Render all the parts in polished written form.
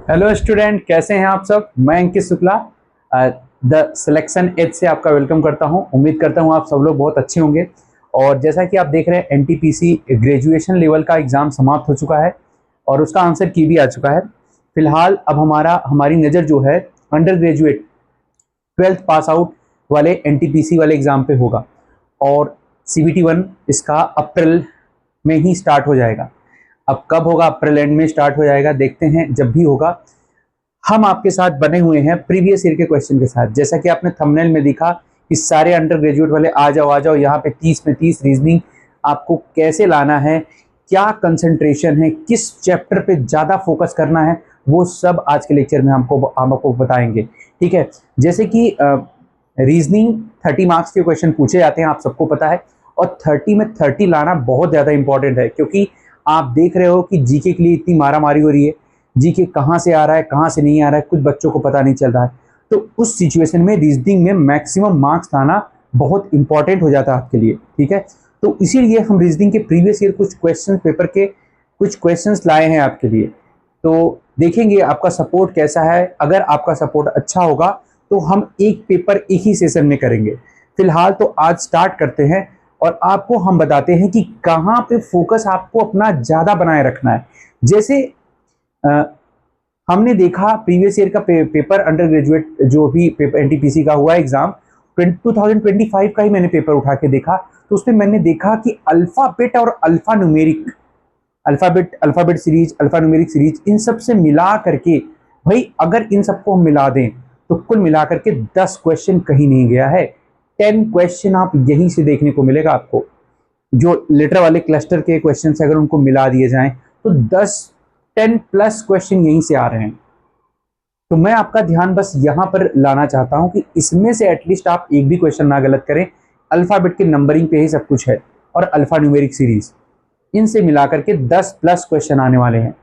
Hello student, कैसे हैं आप सब। मैं अंकित शुक्ला द सिलेक्शन एज से आपका वेलकम करता हूं। उम्मीद करता हूं आप सब लोग बहुत अच्छे होंगे। और जैसा कि आप देख रहे हैं, एनटीपीसी ग्रेजुएशन लेवल का एग्ज़ाम समाप्त हो चुका है और उसका आंसर की भी आ चुका है। फिलहाल अब हमारी नज़र जो है under graduate 12th pass out वाले एनटीपीसी वाले एग्ज़ाम पे होगा। और सीबीटी 1 इसका अप्रैल में ही स्टार्ट हो जाएगा। अब कब होगा? अप्रैल एंड में स्टार्ट हो जाएगा, देखते हैं जब भी होगा। हम आपके साथ बने हुए हैं प्रीवियस ईयर के क्वेश्चन के साथ। जैसा कि आपने थंबनेल में देखा कि सारे अंडर ग्रेजुएट वाले आ जाओ यहाँ पे 30 में 30 रीजनिंग आपको कैसे लाना है, क्या कंसंट्रेशन है, किस चैप्टर पे ज़्यादा फोकस करना है, वो सब आज के लेक्चर में हम आपको बताएंगे। ठीक है। जैसे कि रीजनिंग 30 मार्क्स के क्वेश्चन पूछे जाते हैं, आप सबको पता है। और 30 में 30 लाना बहुत ज़्यादा इंपॉर्टेंट है, क्योंकि आप देख रहे हो कि जीके के लिए इतनी मारामारी हो रही है। जीके कहाँ से आ रहा है, कहाँ से नहीं आ रहा है, कुछ बच्चों को पता नहीं चल रहा है। तो उस सिचुएशन में रीजनिंग में मैक्सिमम मार्क्स लाना बहुत इंपॉर्टेंट हो जाता है आपके लिए। ठीक है। तो इसीलिए हम रीजनिंग के प्रीवियस ईयर कुछ क्वेश्चन पेपर के कुछ क्वेश्चंस लाए हैं आपके लिए। तो देखेंगे आपका सपोर्ट कैसा है। अगर आपका सपोर्ट अच्छा होगा तो हम एक पेपर एक ही सेशन में करेंगे। फिलहाल तो आज स्टार्ट करते हैं और आपको हम बताते हैं कि कहाँ पे फोकस आपको अपना ज़्यादा बनाए रखना है। जैसे अ, हमने देखा प्रीवियस ईयर का पेपर अंडर ग्रेजुएट जो भी पेपर एनटीपीसी का हुआ एग्जाम 2025 का ही मैंने पेपर उठा के देखा। तो उसमें मैंने देखा कि अल्फाबेट और alphabet series, alpha numeric series, इन सब से मिला करके, भाई अगर इन सबको हम मिला दें तो कुल मिला करके 10 क्वेश्चन कहीं नहीं गया है। 10 क्वेश्चन आप यहीं से देखने को मिलेगा आपको। जो लेटर वाले क्लस्टर के क्वेश्चन अगर उनको मिला दिए जाएं तो 10 प्लस क्वेश्चन यहीं से आ रहे हैं। तो मैं आपका ध्यान बस यहां पर लाना चाहता हूं कि इसमें से एटलीस्ट आप एक भी क्वेश्चन ना गलत करें। अल्फाबेट के नंबरिंग पे ही सब कुछ है और अल्फा न्यूमेरिक सीरीज, इनसे मिलाकर के 10 प्लस क्वेश्चन आने वाले हैं।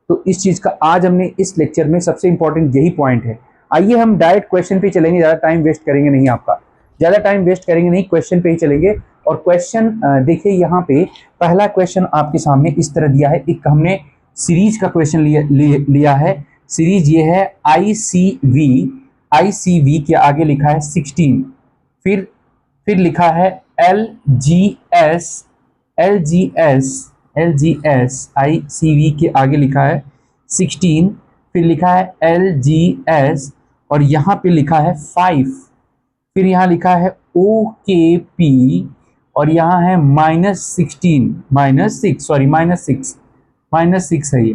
तो इस चीज का आज हमने इस लेक्चर में सबसे इंपॉर्टेंट यही पॉइंट है। आइए हम डायरेक्ट क्वेश्चन पे चलेंगे, ज्यादा टाइम वेस्ट करेंगे नहीं, आपका ज्यादा टाइम वेस्ट करेंगे नहीं, क्वेश्चन पे ही चलेंगे। और क्वेश्चन देखिए यहाँ पे पहला क्वेश्चन आपके सामने इस तरह दिया है। एक हमने सीरीज का क्वेश्चन लिया है। सीरीज ये है ICV। ICV के आगे लिखा है 16। फिर लिखा है LGS। LGS LGS ICV के आगे लिखा है 16। फिर लिखा है LGS और यहाँ पे लिखा है 5। फिर यहाँ लिखा है OKP और यहाँ है -16, -6, सॉरी -6 है ये।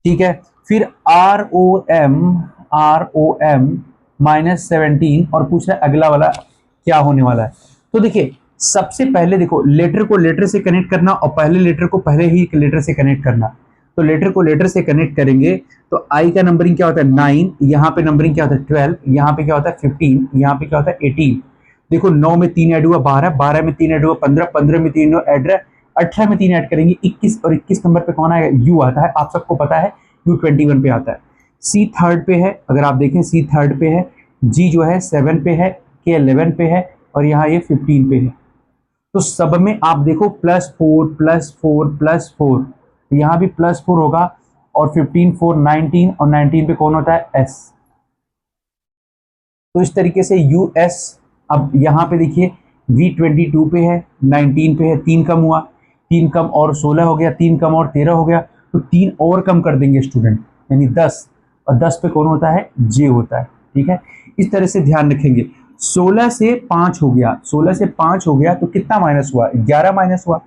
ठीक है। फिर ROM -17 और पूछ रहा है अगला वाला क्या होने वाला है। तो देखिए, सबसे पहले देखो, लेटर को लेटर से कनेक्ट करना और पहले लेटर को पहले ही लेटर से कनेक्ट करना। तो लेटर को लेटर से कनेक्ट करेंगे तो आई का नंबरिंग क्या होता है 9, यहाँ पे नंबरिंग क्या होता है 12, यहाँ पे क्या होता है 15, यहाँ पे क्या होता है 18। देखो 9 में 3 ऐड हुआ 12, 12 में 3 ऐड हुआ 15, 15 में 3 ऐड रहा, 18 में 3 ऐड करेंगे 21, और 21 नंबर पे कौन आएगा? यू आता है, आप सबको पता है U21 पे आता है। सी थर्ड पे है, अगर आप देखें सी थर्ड पे है, जी जो है 7 पे है, के 11 पे है और यहाँ ये 15 पे है। तो सब में आप देखो +4 +4 +4, यहाँ भी +4 होगा और 15 4 19 और 19 पे कौन होता है? एस। तो इस तरीके से US। अब यहाँ पे देखिए V22 पे है, 19 पे है, 3 कम हुआ, 3 कम और 16 हो गया, 3 कम और 13 हो गया, तो 3 और कम कर देंगे स्टूडेंट, यानी 10। और 10 पे कौन होता है? जे होता है। ठीक है। इस तरह से ध्यान रखेंगे। 16 से 5 हो गया, 16 से 5 हो गया तो कितना माइनस हुआ? 11 माइनस हुआ।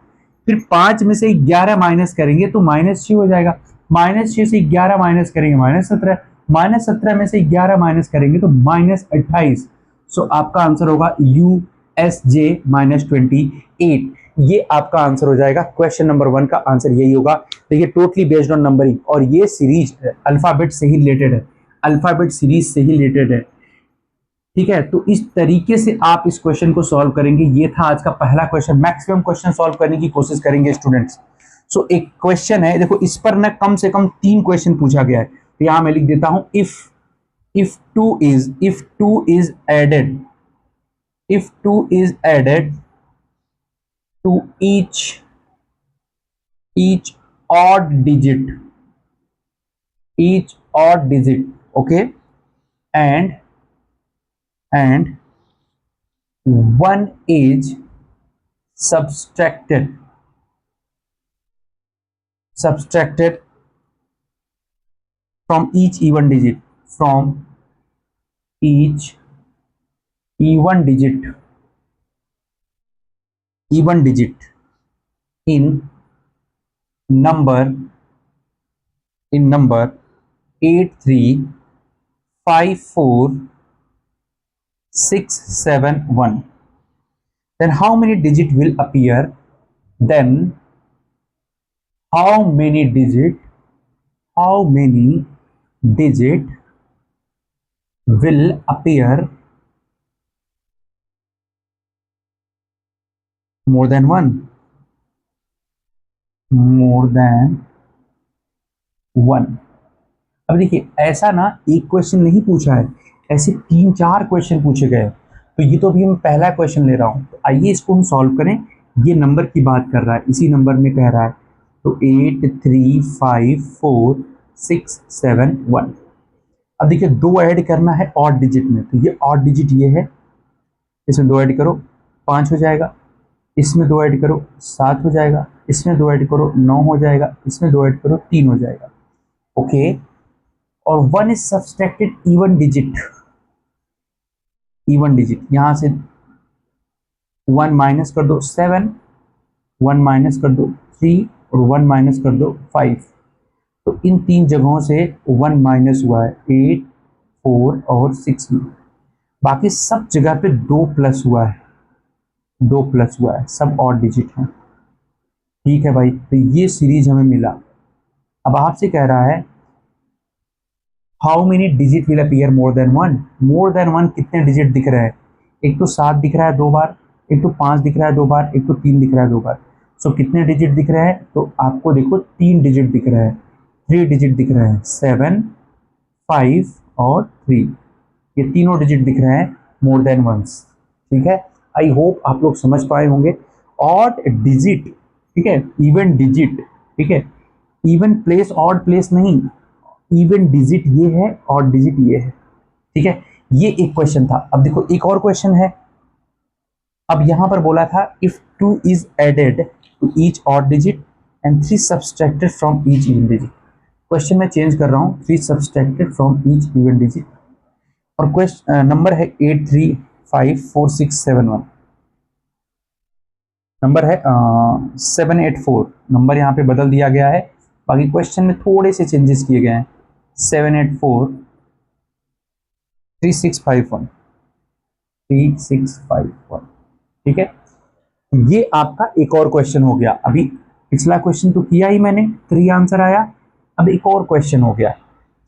फिर 5 में से 11 माइनस करेंगे तो -6 हो जाएगा। -6 से 11 माइनस करेंगे -17, -17 में से 11 माइनस करेंगे तो -28। सो आपका आंसर होगा USJ -28। ये आपका आंसर हो जाएगा। क्वेश्चन नंबर 1 का आंसर यही होगा। देखिए टोटली बेस्ड ऑन नंबरिंग, और ये सीरीज अल्फाबेट से ही रिलेटेड है, अल्फाबेट सीरीज से ही रिलेटेड है। ठीक है। तो इस तरीके से आप इस क्वेश्चन को सॉल्व करेंगे। ये था आज का पहला क्वेश्चन। मैक्सिमम क्वेश्चन सॉल्व करने की कोशिश करेंगे स्टूडेंट्स। सो एक क्वेश्चन है, देखो इस पर ना कम से कम 3 क्वेश्चन पूछा गया है। तो यहां मैं लिख देता हूं, if 2 is added, if 2 is added to each odd digit, each odd digit, okay, and one is subtracted from each even digit, from each even digit in number in number 8354671, then how many digit will appear? Then how many digit how many digit will appear more than one? more than one. अब देखिए ऐसा ना एक question नहीं पूछा है, ऐसे तीन चार क्वेश्चन पूछे गए। तो ये तो अभी मैं पहला क्वेश्चन ले रहा हूं, तो आइए इसको हम सॉल्व करें। ये नंबर की बात कर रहा है, इसी नंबर में कह रहा है, तो 8354671। अब देखिए दो ऐड करना है ऑड डिजिट में, तो ये ऑड डिजिट ये है, इसमें दो ऐड करो 5 हो जाएगा, इसमें दो ऐड करो 7 हो जाएगा, इसमें दो ऐड करो 9 हो जाएगा, इसमें दो ऐड करो 3 हो जाएगा, ओके। और one is subtracted even digit यहां से वन माइनस कर दो 7, वन माइनस कर दो 3 और वन माइनस कर दो 5। तो इन तीन जगहों से वन माइनस हुआ है 8, 4 और 6 में। बाकी सब जगह पे दो प्लस हुआ है, सब और डिजिट हैं। ठीक है भाई, तो ये सीरीज हमें मिला। अब आपसे कह रहा है how many digit will appear more than one, कितने डिजिट दिख रहे हैं? एक तो 7 दिख रहा है दो बार, एक तो 5 दिख रहा है दो बार, एक तो 3 दिख रहा है दो बार। सो कितने डिजिट दिख रहे हैं? तो आपको देखो 3 डिजिट दिख रहे हैं, 3 डिजिट दिख रहे हैं, 7, 5 और 3। ये तीनों डिजिट दिख रहे हैं मोर देन वंस। ठीक है, आई होप आप लोग समझ पाए होंगे। ऑड डिजिट, ठीक है, इवन डिजिट, ठीक है, इवन प्लेस ऑड प्लेस नहीं, इवन डिजिट ये है और डिजिट ये है। ठीक है, ये एक क्वेश्चन था। अब देखो एक और क्वेश्चन है। अब यहां पर बोला था if 2 is added to each odd digit and 3 subtracted from each even digit. Question मैं चेंज कर रहा हूं, 3 subtracted from each even digit. और क्वेश्चन नंबर है 8354671, नंबर है 784। नंबर यहाँ पे बदल दिया गया है, बाकी क्वेश्चन में थोड़े से चेंजेस किए गए हैं। 7843651, 3651। ठीक है, ये आपका एक और क्वेश्चन हो गया। अभी पिछला क्वेश्चन तो किया ही मैंने, 3 आंसर आया। अब एक और क्वेश्चन हो गया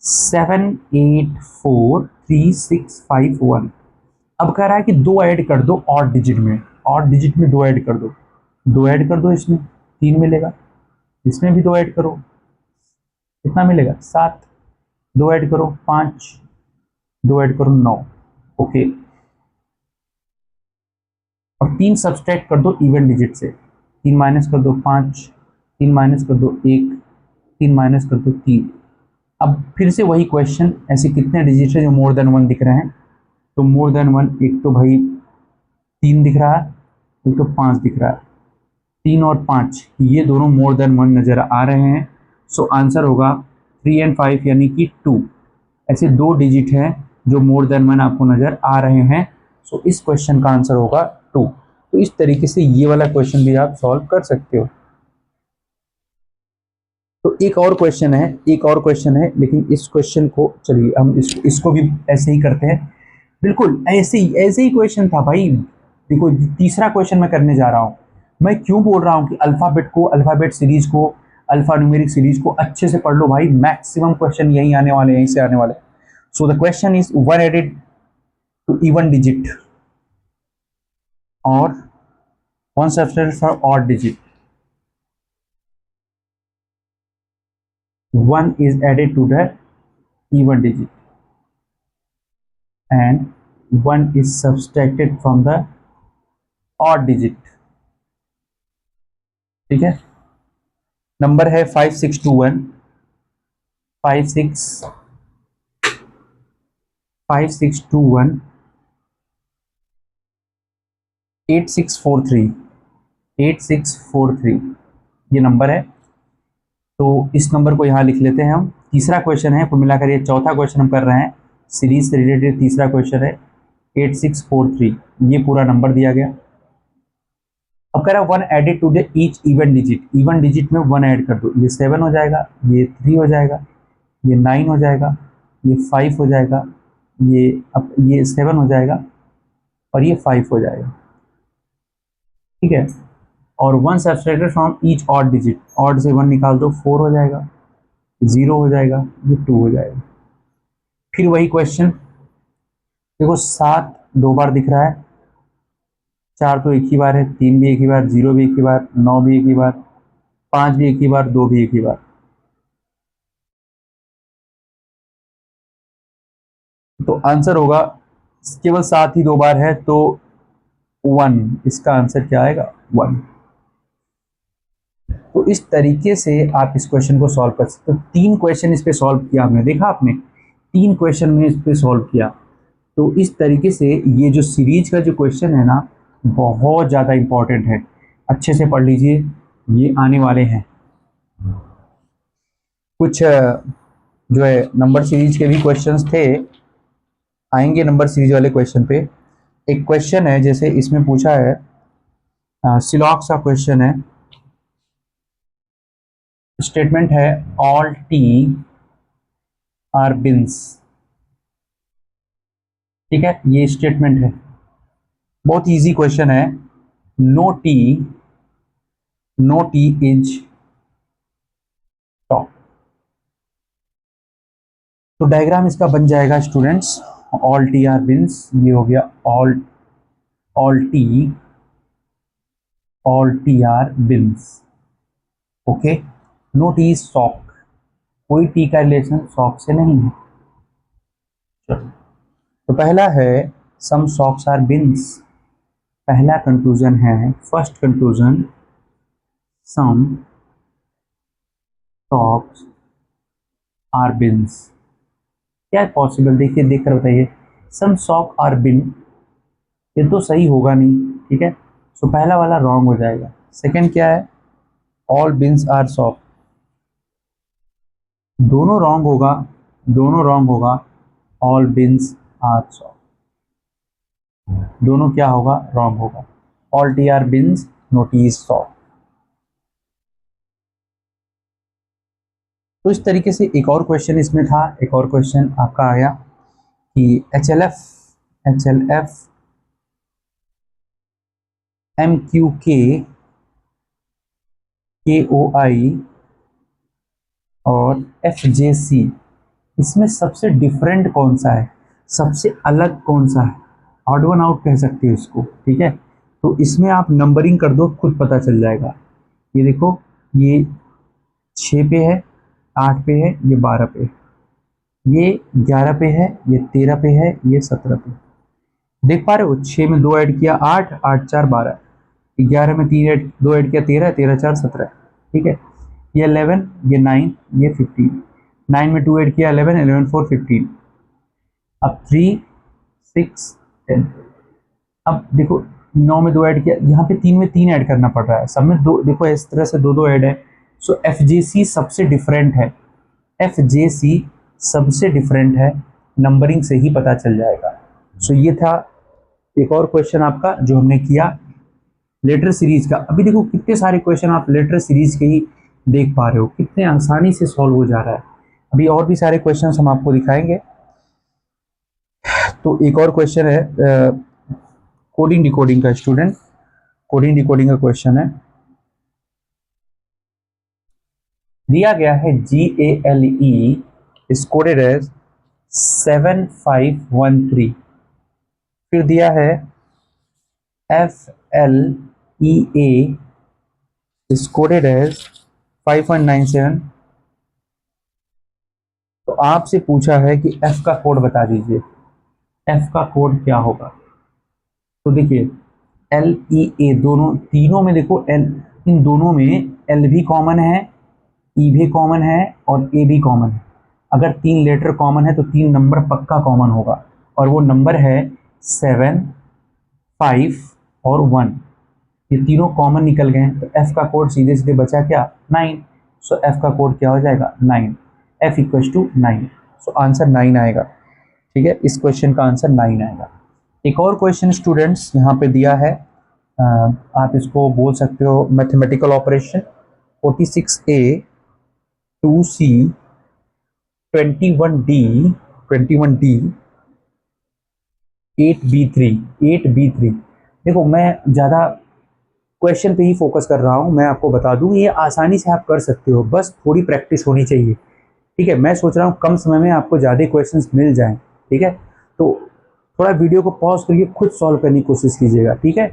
7843651। अब कह रहा है कि दो ऐड कर दो ऑड डिजिट में, ऑड डिजिट में दो ऐड कर दो, दो ऐड कर दो, इसमें 3 मिलेगा, इसमें भी दो ऐड करो, कितना मिलेगा 7, दो ऐड करो 5, दो ऐड करो 9, ओके। और 3 सब्सट्रैक्ट कर दो इवन डिजिट से, 3 माइनस कर दो 5, 3 माइनस कर दो 1, 3 माइनस कर दो 3। अब फिर से वही क्वेश्चन, ऐसे कितने डिजिट है जो मोर देन वन दिख रहे हैं? तो मोर देन वन, एक तो भाई 3 दिख रहा है, एक तो 5 दिख रहा है। 3 और 5 ये दोनों मोर देन वन नजर आ रहे हैं। सो आंसर होगा 3 एंड 5 यानी कि 2। ऐसे दो डिजिट हैं जो मोर देन वन आपको नजर आ रहे हैं। सो इस क्वेश्चन का आंसर होगा 2। तो इस तरीके से ये वाला क्वेश्चन भी आप सॉल्व कर सकते हो। तो एक और क्वेश्चन है, लेकिन इस क्वेश्चन को चलिए हम इसको भी ऐसे ही करते हैं। बिल्कुल ऐसे ही क्वेश्चन था भाई। देखो तीसरा क्वेश्चन मैं करने जा रहा हूं। मैं क्यों बोल रहा हूं कि अल्फाबेट सीरीज को, अल्फा न्यूमेरिक सीरीज को अच्छे से पढ़ लो भाई, मैक्सिमम क्वेश्चन यही आने वाले, यहीं से आने वाले। So the question is one added to even digit और one subtracted for odd digit, one is added to the even digit and one is subtracted from the odd digit। ठीक है, नंबर है 5621, 5621 8643 ये नंबर है। तो इस number को यहाँ लिख लेते हैं हम। तीसरा क्वेश्चन है, कुल मिलाकर ये चौथा क्वेश्चन हम कर रहे हैं, सीरीज से रिलेटेड तीसरा क्वेश्चन है 8643, ये पूरा नंबर दिया गया। अब कह रहा है 1 added to the each even digit, even digit में 1 ऐड कर दो, ये 7 हो जाएगा, ये 3 हो जाएगा, ये 9 हो जाएगा, ये 5 हो जाएगा, ये 7 हो जाएगा और ये 5 हो जाएगा, ठीक है। और 1 subtracted from each odd digit, odd से 1 निकाल दो, 4 हो जाएगा, 0 हो जाएगा, ये 2 हो जाएगा। फिर वही क्वेश्चन देखो, 7 2 बार दिख रहा है, 4 तो एक ही बार है, 3 भी एक ही बार, 0 भी एक ही बार, 9 भी एक ही बार, 5 भी एक ही बार, 2 भी एक ही बार। तो आंसर होगा, केवल 7 ही 2 बार है तो 1, इसका आंसर क्या आएगा 1। तो इस तरीके से आप इस क्वेश्चन को सॉल्व कर सकते हो। 3 क्वेश्चन इस पे सॉल्व किया हमने, देखा आपने 3 क्वेश्चन में इस पे सॉल्व किया। तो इस तरीके से ये जो सीरीज का जो क्वेश्चन है ना, बहुत ज़्यादा इंपॉर्टेंट है, अच्छे से पढ़ लीजिए, ये आने वाले हैं। कुछ जो है नंबर सीरीज के भी क्वेश्चंस थे, आएंगे नंबर सीरीज वाले क्वेश्चन पे। एक क्वेश्चन है, जैसे इसमें पूछा है, सिलॉक्स का क्वेश्चन है, स्टेटमेंट है ऑल टी आर बिन्स, ठीक है, ये स्टेटमेंट है, बहुत इजी क्वेश्चन है। No T is top. तो डायग्राम इसका बन जाएगा students, all T are bins, ये हो गया all T are bins, okay. No T is sock, कोई टी का रिलेशन सॉक से नहीं है। चलो, तो पहला है सम सॉक्स आर बिन्स, पहला कंक्लूजन है, first conclusion, some socks are bins. क्या है पॉसिबल, देखिए देख कर बताइए, सम सॉक आर बिन, ये तो सही होगा नहीं, ठीक है, सो पहला वाला रॉन्ग हो जाएगा। सेकंड क्या है, ऑल बिन्स आर सॉक, दोनों रॉन्ग होगा, ऑल बिन्स आर सॉक, दोनों क्या होगा, रॉन्ग होगा। All T are bins, no T is sock. तो इस तरीके से एक और क्वेश्चन इसमें था, एक और क्वेश्चन आपका आया कि H L F M Q K O आई और एफ जे सी, इसमें सबसे डिफरेंट कौन सा है, सबसे अलग कौन सा है, ऑड वन आउट कह सकते हो इसको, ठीक है। तो इसमें आप नंबरिंग कर दो, खुद पता चल जाएगा। ये देखो, ये 6 पे है, 8 पे है, ये 12 पे है, ये 11 पे है, ये 13 पे है, ये 17 पे, देख पा रहे हो। 6 में 2 ऐड किया 8, 8 4 12, 11 में 2 ऐड किया 13, 13 4 17, ठीक है। ये 11, ये 9, ये 15, 9 में 2 ऐड किया 11, 11 4 15, अब 3 6 10। अब देखो 9 में 2 ऐड किया, यहाँ पे 3 में 3 ऐड करना पड़ रहा है, सब में 2, देखो इस तरह से 2 2 ऐड है। सो एफ जे सी सबसे डिफरेंट है, एफ जे सी सबसे डिफरेंट है, नंबरिंग से ही पता चल जाएगा। सो ये था एक और क्वेश्चन आपका जो हमने किया लेटर सीरीज का। अभी देखो कितने सारे क्वेश्चन आप लेटर सीरीज के ही देख पा रहे हो, कितने आसानी से सॉल्व हो जा रहा है। अभी और भी सारे क्वेश्चन हम आपको दिखाएंगे। तो एक और क्वेश्चन है कोडिंग डिकोडिंग का, स्टूडेंट कोडिंग डिकोडिंग का क्वेश्चन है, दिया गया है GALE is coded as 7513, फिर दिया है FLEA is coded as 5.97। तो आपसे पूछा है कि F का कोड बता दीजिए, F का कोड क्या होगा। तो देखिए LEA, दोनों तीनों में देखो L, इन दोनों में L भी कॉमन है, E भी कॉमन है और A भी कॉमन है। अगर 3 लेटर कॉमन है तो 3 नंबर पक्का कॉमन होगा, और वो नंबर है 7, 5 और 1। ये तीनों कॉमन निकल गए हैं, तो एफ का कोड सीधे सीधे बचा क्या, 9। सो एफ का कोड क्या हो जाएगा, 9। F equal to 9। So answer 9 आएगा। ठीक है, इस क्वेश्चन का आंसर 9 आएगा। एक और क्वेश्चन स्टूडेंट्स यहाँ पे दिया है, आप इसको बोल सकते हो mathematical operation. 46A 2C 21D 8B3। देखो मैं ज़्यादा क्वेश्चन पे ही फोकस कर रहा हूँ, मैं आपको बता दूँ ये आसानी से आप कर सकते हो, बस थोड़ी प्रैक्टिस होनी चाहिए। ठीक है, मैं सोच रहा हूँ कम समय में आपको ज़्यादा क्वेश्चंस मिल जाएं। ठीक है, तो थोड़ा वीडियो को पॉज करके खुद सॉल्व करने की कोशिश कीजिएगा। ठीक है,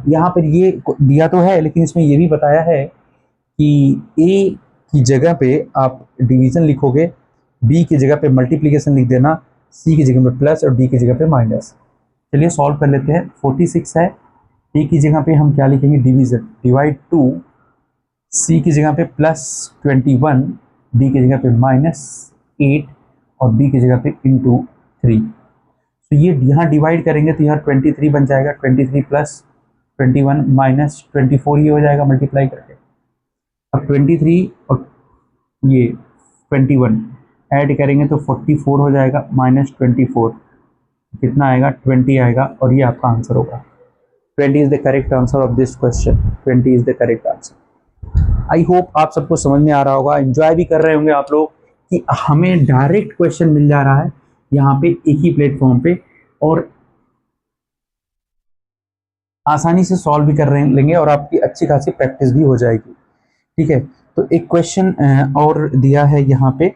यहाँ पर ये दिया तो है, लेकिन इसमें ये भी बताया है कि ए की जगह पे आप डिवीजन लिखोगे, बी की जगह पे मल्टीप्लिकेशन लिख देना, सी की जगह पे प्लस और डी की जगह पे माइनस। चलिए सॉल्व कर लेते हैं। 46 है, ए की जगह पे हम क्या लिखेंगे, डिवीजन, डिवाइड 2, सी की जगह पे +21, डी की जगह पे -8 और बी की जगह पे ×3। तो ये यहाँ डिवाइड करेंगे तो यहाँ 23 बन जाएगा, 23 + 21 -24 ही हो जाएगा मल्टीप्लाई करके। अब 23 और ये 21 ऐड करेंगे तो 44 हो जाएगा, -24 कितना आएगा, 20 आएगा, और ये आपका आंसर होगा। 20 is the correct answer of this question. 20 is the correct answer. I hope आप सबको समझ में आ रहा होगा, एंजॉय भी कर रहे होंगे आप लोग कि हमें डायरेक्ट क्वेश्चन मिल जा रहा है यहाँ पे एक ही प्लेटफॉर्म पे, और आसानी से सॉल्व भी कर रहे लेंगे और आपकी अच्छी खासी प्रैक्टिस भी हो जाएगी। ठीक है, तो एक क्वेश्चन और दिया है यहाँ पे,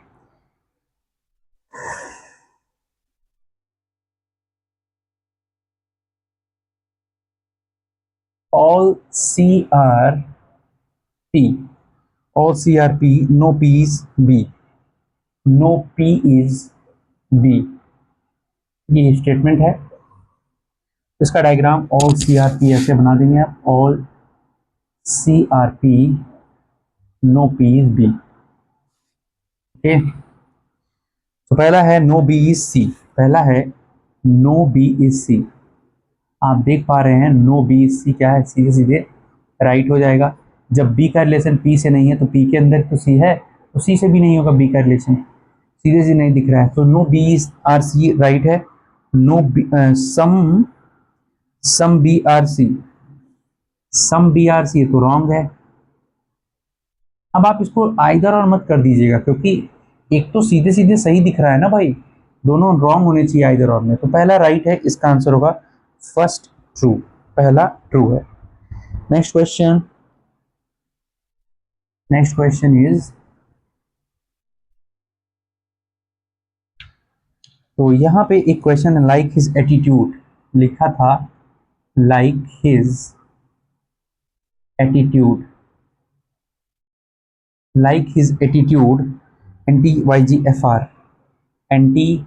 all CRP no P is B, no P is B, ये स्टेटमेंट है। इसका डायग्राम ऑल CRP ऐसे बना देंगे आप, all CRP no P is B। ओके, तो पहला है नो B is C, पहला है नो B is C। आप देख पा रहे हैं नो B is C क्या है, सीधे सीधे राइट हो जाएगा। जब B का रिलेशन P से नहीं है तो P के अंदर तो C है, तो C से भी नहीं होगा B का रिलेशन, सीधे से नहीं दिख रहा है, तो no B is R C right है। No some B R C, some B R C तो रॉन्ग है। अब आप इसको आइदर और मत कर दीजिएगा, क्योंकि एक तो सीधे सीधे सही दिख रहा है ना भाई, दोनों रॉन्ग होने चाहिए आइदर और में। तो पहला राइट है, इसका आंसर होगा फर्स्ट ट्रू, पहला ट्रू है। Next question, next question is, तो यहाँ पे एक क्वेश्चन है लाइक हिज एटीट्यूड, लिखा था like his attitude, like his attitude NTYGFR, NTYGFR,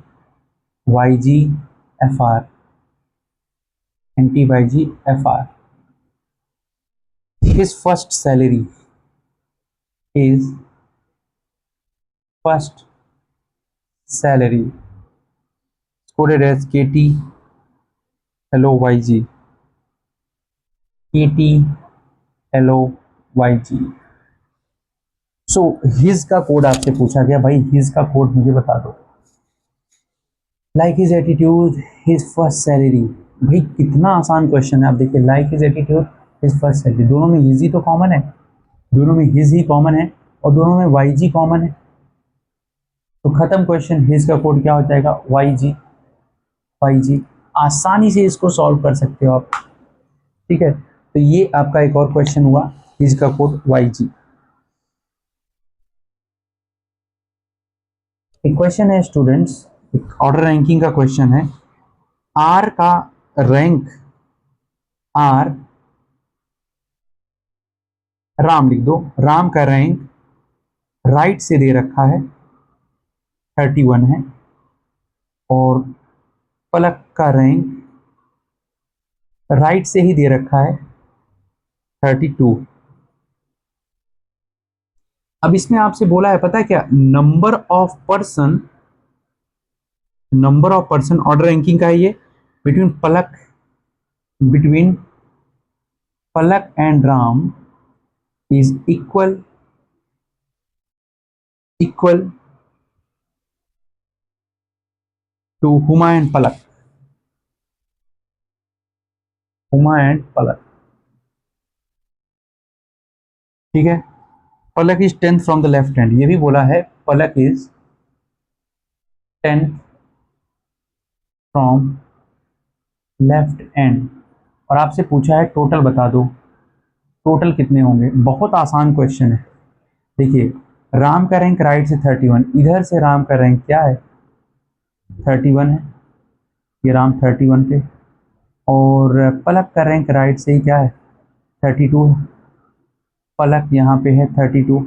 NTYGFR, his first salary, his first salary, coded as KT hello YG, KT hello YG। So his का code आपसे पूछा गया, भाई हिज का code मुझे बता दो। Like his attitude his first salary, भाई कितना आसान क्वेश्चन है। आप देखिए like his attitude his first salary, दोनों में हिज ही तो कॉमन है, दोनों में हिज ही कॉमन है और दोनों में YG कॉमन है, तो खत्म क्वेश्चन। हिज का कोड क्या हो जाएगा, YG, YG। आसानी से इसको सॉल्व कर सकते हो आप। ठीक है, तो ये आपका एक और क्वेश्चन हुआ, हिज का कोड YG। एक क्वेश्चन है स्टूडेंट्स, एक ऑर्डर रैंकिंग का क्वेश्चन है। आर का रैंक, आर, राम लिख दो, राम का रैंक राइट से दे रखा है 31 है, और पलक का रैंक राइट से ही दे रखा है 32। अब इसमें आपसे बोला है पता है क्या, number of person order ranking का है ये, between between Palak and Ram is equal to Huma and Palak, Huma and Palak, ठीक है। Palak is 10th from the left hand, ये भी बोला है Palak is 10th from left end. और आपसे पूछा है टोटल बता दो, टोटल कितने होंगे। बहुत आसान क्वेश्चन है। देखिए राम का रैंक राइट से 31, इधर से राम का रैंक क्या है 31 है, ये राम 31 पे, और पलक का रैंक राइट से ही क्या है 32 है, पलक यहाँ पे है 32।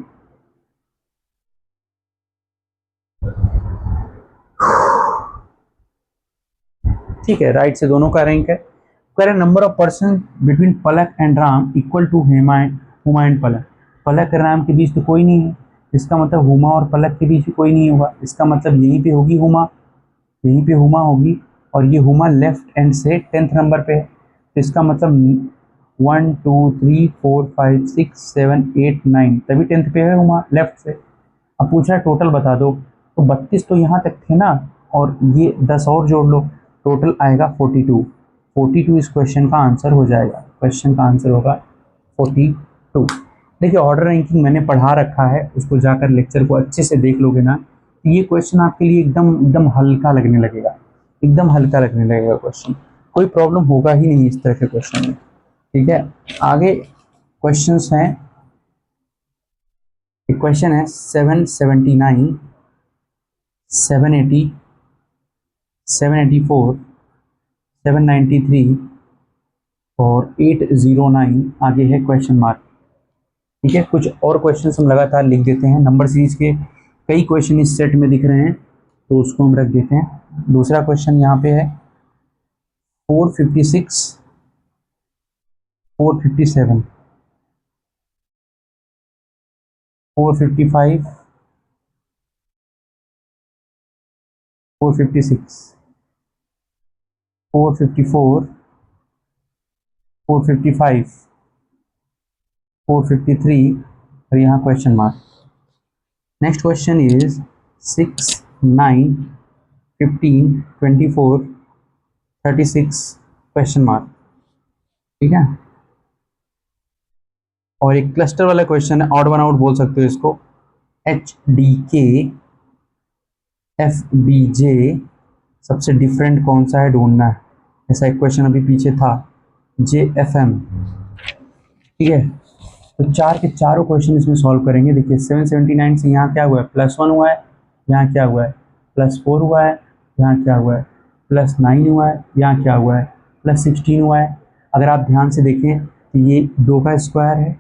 ठीक है, राइट से दोनों का रैंक है। कह रहे number of person between Palak and Ram equal to Huma and Palak. Palak और राम के बीच तो कोई नहीं है, इसका मतलब हुमा और पलक के बीच भी कोई नहीं होगा, इसका मतलब यहीं पे होगी हुमा, यहीं पे हुमा होगी, और ये हुमा लेफ्ट एंड से 10th नंबर पे है, तो इसका मतलब 1 2 3 4 5 6 7 8 9, तभी 10th पे है हुमा लेफ्ट से। अब पूछ रहा है टोटल बता दो, तो 32 तो यहाँ तक थे ना, और ये 10 और जोड़ लो, टोटल आएगा 42। 42 इस क्वेश्चन का आंसर हो जाएगा, क्वेश्चन का आंसर होगा 42। देखिए ऑर्डर रैंकिंग मैंने पढ़ा रखा है, उसको जाकर लेक्चर को अच्छे से देख लोगे ना, तो ये क्वेश्चन आपके लिए एकदम एकदम हल्का लगने लगेगा, एकदम हल्का लगने लगेगा क्वेश्चन, कोई प्रॉब्लम होगा ही नहीं इस तरह के क्वेश्चन में, ठीक है। आगे क्वेश्चंस हैं, क्वेश्चन है 779, 780, 784, 793 और 809, आगे है क्वेश्चन मार्क, ठीक है। कुछ और क्वेश्चन हम लगातार लिख देते हैं, नंबर सीरीज के कई क्वेश्चन इस सेट में दिख रहे हैं, तो उसको हम रख देते हैं। दूसरा क्वेश्चन यहाँ पे है 456, 457, 455, 456, 454, 455, 453 और यहाँ question mark. Next question is 6 9 15 24 36 question mark, ठीक है। और एक क्लस्टर वाला क्वेश्चन है, ऑड वन आउट बोल सकते हो इसको, HDK FBJ सबसे डिफरेंट कौन सा है ढूंढना है, ऐसा एक क्वेश्चन अभी पीछे था, JFM, ठीक है। तो चार के चारों क्वेश्चन इसमें सॉल्व करेंगे। देखिए 779 से यहाँ क्या हुआ है +1 हुआ है, यहाँ क्या हुआ है +4 हुआ है, यहाँ क्या हुआ है +9 हुआ है, यहाँ क्या हुआ है +16 हुआ है। अगर आप ध्यान से देखें तो ये 2 का स्क्वायर है,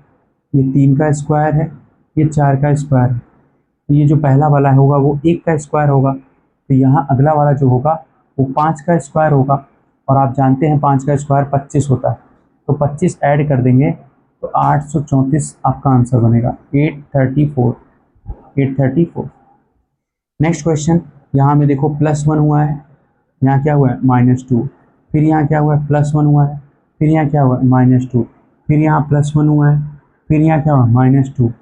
ये 3 का स्क्वायर है, ये 4 का स्क्वायर है, तो ये जो पहला वाला होगा वो 1 का स्क्वायर होगा, तो यहाँ अगला वाला जो होगा वो 5 का स्क्वायर होगा, और आप जानते हैं 5 का स्क्वायर 25 होता है, तो 25 ऐड कर देंगे तो 834 आपका आंसर बनेगा, 834, 834। नेक्स्ट क्वेश्चन, यहाँ में देखो +1 हुआ है, यहाँ क्या हुआ है -2, फिर यहाँ क्या हुआ है +1 हुआ है, फिर यहाँ क्या हुआ है -2, फिर यहाँ +1 हुआ है, फिर यहाँ क्या हुआ -2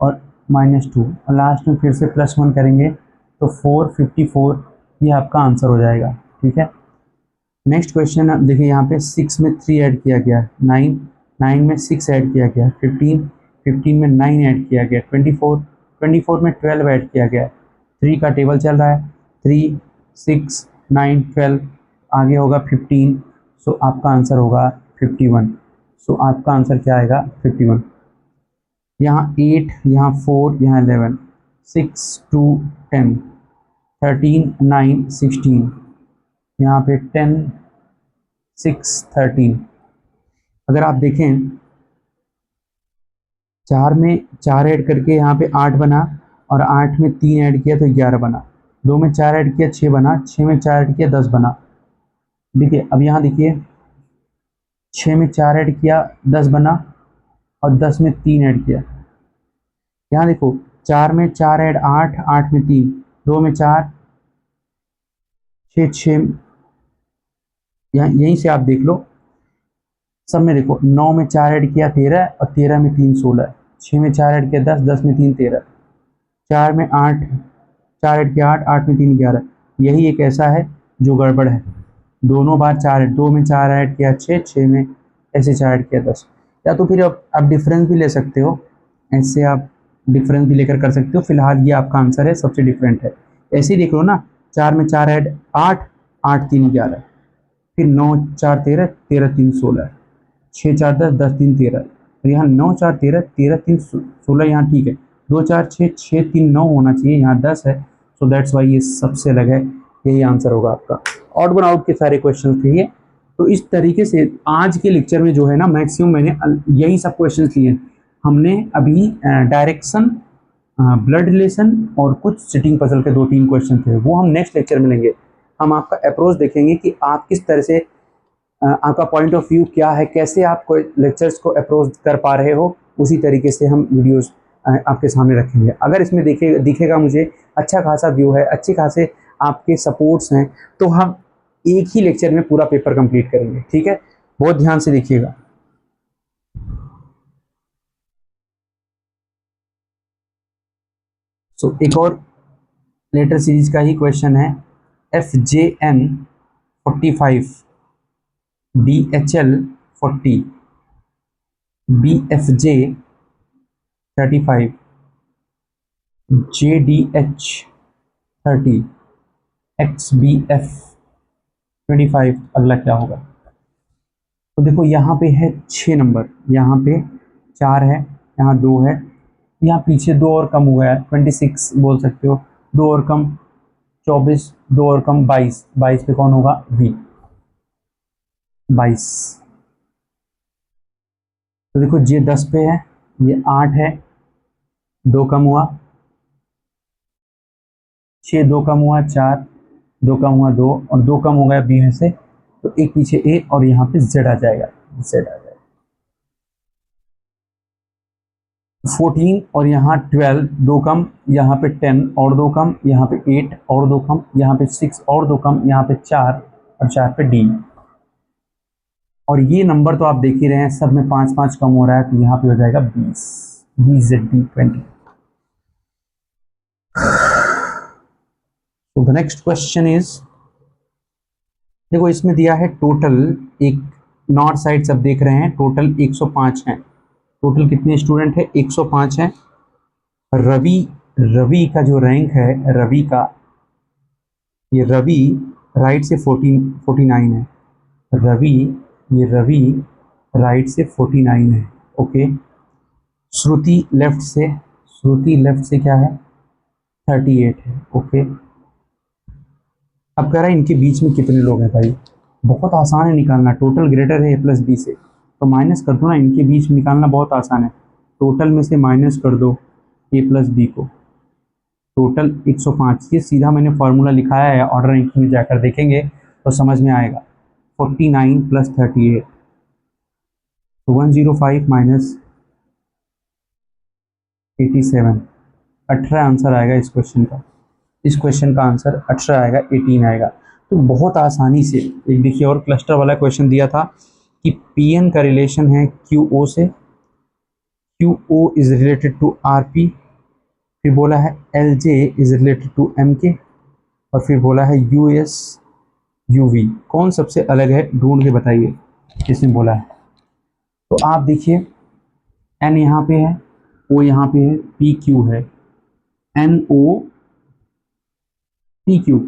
और -2, और लास्ट में फिर से +1 करेंगे तो 454, ये आपका आंसर हो जाएगा, ठीक है। नेक्स्ट क्वेश्चन अब देखिए, यहाँ पे 6 में 3 ऐड किया गया, 9, 9 में 6 ऐड किया गया, 15, 15 में 9 ऐड किया गया, 24, 24 में 12 ऐड किया गया, 3 का टेबल चल रहा है, 3 6 9 12, आगे होगा 15, सो आपका आंसर होगा 51, सो आपका आंसर क्या आएगा 51। यहाँ 8, यहाँ 4, यहाँ 11, 6 2 10, 13 9 16, यहाँ पे 10 6 13। अगर आप देखें 4 में 4 ऐड करके यहाँ पे 8 बना, और 8 में 3 ऐड किया तो 11 बना, 2 में 4 ऐड किया 6 बना, 6 में 4 ऐड किया 10 बना। देखिए अब यहाँ देखिए 6 में 4 ऐड किया 10 बना, और 10 में 3 ऐड किया, यहाँ देखो 4 में 4 ऐड 8, 8 में 3, 2 में 4, 6, 6, यहाँ यहीं से आप देख लो सब में देखो, 9 में 4 ऐड किया 13 और 13 में 3 16, 6 में 4 ऐड किया 10, 10 में 3 13, 4 में 8, 4 ऐड किया 8, 8 में 3 11। यही एक ऐसा है जो गड़बड़ है, दोनों बार 4 ऐड, 2 में 4 ऐड किया 6, 6 में ऐसे 4 ऐड किया 10। या तो फिर आप डिफरेंस भी ले सकते हो, ऐसे आप डिफरेंस भी लेकर कर सकते हो। फिलहाल ये आपका आंसर है, सबसे डिफरेंट है। ऐसे ही देख लो ना, 4 में 4 ऐड 8, 8 3 11, फिर 9 4 13, 13 3 16, 6 4 10, 10 3 13, और यहाँ 9 4 13, 13 3 16, यहाँ ठीक है। 2 4 6, 6 3 9 होना चाहिए, यहाँ 10 है, सो दैट्स वाई ये सबसे अलग है। यही आंसर होगा आपका। ऑड वन आउट के सारे क्वेश्चन थे ये। तो इस तरीके से आज के लेक्चर में जो है ना, मैक्सिमम मैंने यही सब क्वेश्चन लिए। हमने अभी डायरेक्शन, ब्लड रिलेशन और कुछ सिटिंग पजल के 2-3 क्वेश्चन थे, वो हम नेक्स्ट लेक्चर में लेंगे। हम आपका अप्रोच देखेंगे कि आप किस तरह से, आपका पॉइंट ऑफ व्यू क्या है, कैसे आप लेक्चर्स को अप्रोच कर पा रहे हो, उसी तरीके से हम वीडियोस आपके सामने रखेंगे। अगर इसमें दिखेगा मुझे अच्छा खासा व्यू है, अच्छे खासे आपके सपोर्ट्स हैं, तो हम एक ही लेक्चर में पूरा पेपर कंप्लीट करेंगे। ठीक है, बहुत ध्यान से देखिएगा। सो एक और लेटर सीरीज का ही क्वेश्चन है। FJN 45, DHL 40, BFJ 35, JDH 30, XBF 25। अगला क्या होगा? तो देखो यहाँ पे है 6 नंबर, यहाँ पे 4 है, यहाँ 2 है, यहाँ पीछे 2 और कम हो गया है, 26 बोल सकते हो, 2 और कम 24, 2 और कम 22, 22 पे कौन होगा? V 22। तो देखो J 10 पे है, ये 8 है, 2 कम हुआ 6, 2 कम हुआ 4, 2 कम हुआ 2, और 2 कम हो गया B में से, तो एक पीछे A और यहाँ पे Z आ जाएगा, Z आ जाएगा। 14 और यहाँ 12, 2 कम, यहाँ पे 10 और 2 कम, यहाँ पे 8 और 2 कम, यहाँ पे 6 और 2 कम, यहाँ पे 4 और 4 पे D। और ये नंबर तो आप देख ही रहे हैं, सब में 5 5 कम हो रहा है, तो यहाँ पे हो जाएगा 20, BZD 20। तो द नेक्स्ट क्वेश्चन इज, देखो इसमें दिया है टोटल, एक नॉर्थ साइड सब देख रहे हैं, टोटल 105 हैं। टोटल कितने स्टूडेंट है? 105 हैं। रवि का जो रैंक है, रवि का, ये रवि राइट से 49 है। ये रवि राइट से 49 है। ओके, श्रुति लेफ्ट से क्या है? 38 है। ओके, अब कह रहा है इनके बीच में कितने लोग हैं भाई? बहुत आसान है निकालना, टोटल ग्रेटर है A प्लस B से, तो माइनस कर दो ना, इनके बीच में निकालना बहुत आसान है। टोटल में से माइनस कर दो A प्लस B को, टोटल 105। ये सीधा मैंने फॉर्मूला लिखाया है, ऑर्डर रैंकिंग में जाकर देखेंगे तो समझ में आएगा। 49 प्लस 38, तो 105 माइनस 87, 18 आंसर आएगा इस क्वेश्चन का। इस क्वेश्चन का आंसर 18 आएगा, 18 आएगा। तो बहुत आसानी से, एक देखिए और क्लस्टर वाला क्वेश्चन दिया था कि PN का रिलेशन है QO से, QO is related to RP, फिर बोला है LJ is related to MK, और फिर बोला है US UV। कौन सबसे अलग है ढूंढ के बताइए, इसमें बोला है। तो आप देखिए, N यहाँ पे है, O यहाँ पे है, PQ है, NO PQ।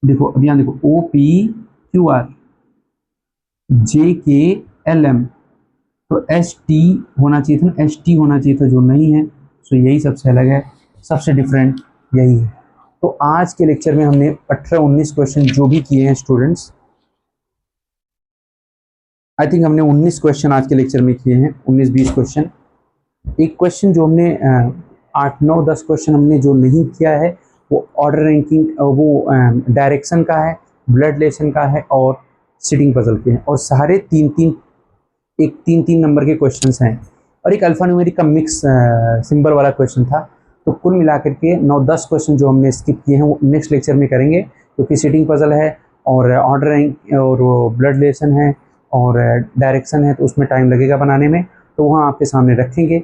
देखो अब यहाँ देखो OPQR, JKLM, तो ST होना चाहिए था ना, ST होना चाहिए था, जो नहीं है। तो यही सबसे अलग है, सबसे डिफरेंट यही है। तो आज के लेक्चर में हमने 18-19 क्वेश्चन जो भी किए हैं स्टूडेंट्स, आई थिंक हमने 19 क्वेश्चन आज के लेक्चर में किए हैं, 19-20 क्वेश्चन। एक क्वेश्चन जो हमने 8-9-10 क्वेश्चन हमने जो नहीं किया है, वो ऑर्डर रैंकिंग, वो डायरेक्शन का है, ब्लड रिलेशन का है और सिटिंग पजल के हैं, और सारे 3-3 नंबर के क्वेश्चंस हैं। और एक अल्फा न्यूमेरिक का मिक्स सिंबल वाला क्वेश्चन था। तो कुल मिलाकर के 9-10 क्वेश्चन जो हमने स्किप किए हैं वो नेक्स्ट लेक्चर में करेंगे, क्योंकि सीटिंग पजल है और ऑर्डर और वो ब्लड रिलेशन है और डायरेक्शन है, तो उसमें टाइम लगेगा बनाने में, तो वहाँ आपके सामने रखेंगे।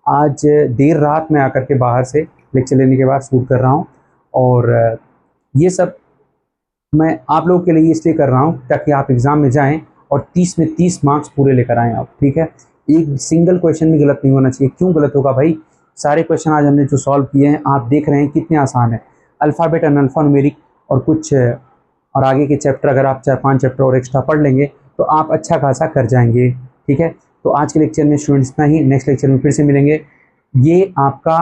आज देर रात में आकर के बाहर से लेक्चर लेने के बाद शूट कर रहा हूँ, और ये सब मैं आप लोगों के लिए इसलिए कर रहा हूँ ताकि आप एग्ज़ाम में जाएं और 30 में 30 मार्क्स पूरे लेकर आएँ आप, ठीक है। एक सिंगल क्वेश्चन भी गलत नहीं होना चाहिए। क्यों गलत होगा भाई, सारे क्वेश्चन आज हमने जो सॉल्व किए हैं आप देख रहे हैं कितने आसान है। अल्फ़ाबेट एंड अल्फ़ा न्यूमेरिक और कुछ और आगे के चैप्टर अगर आप 4-5 चैप्टर और एक्स्ट्रा पढ़ लेंगे तो आप अच्छा खासा कर जाएंगे, ठीक है। तो आज के लेक्चर में स्टूडेंट्स इतना ही, नेक्स्ट लेक्चर में फिर से मिलेंगे। ये आपका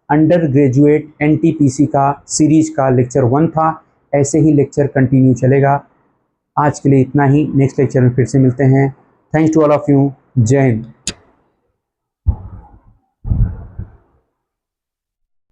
अंडर ग्रेजुएट एनटीपीसी का सीरीज का लेक्चर 1 था। ऐसे ही लेक्चर कंटिन्यू चलेगा। आज के लिए इतना ही, नेक्स्ट लेक्चर में फिर से मिलते हैं। Thanks to all of you. जय हिंद।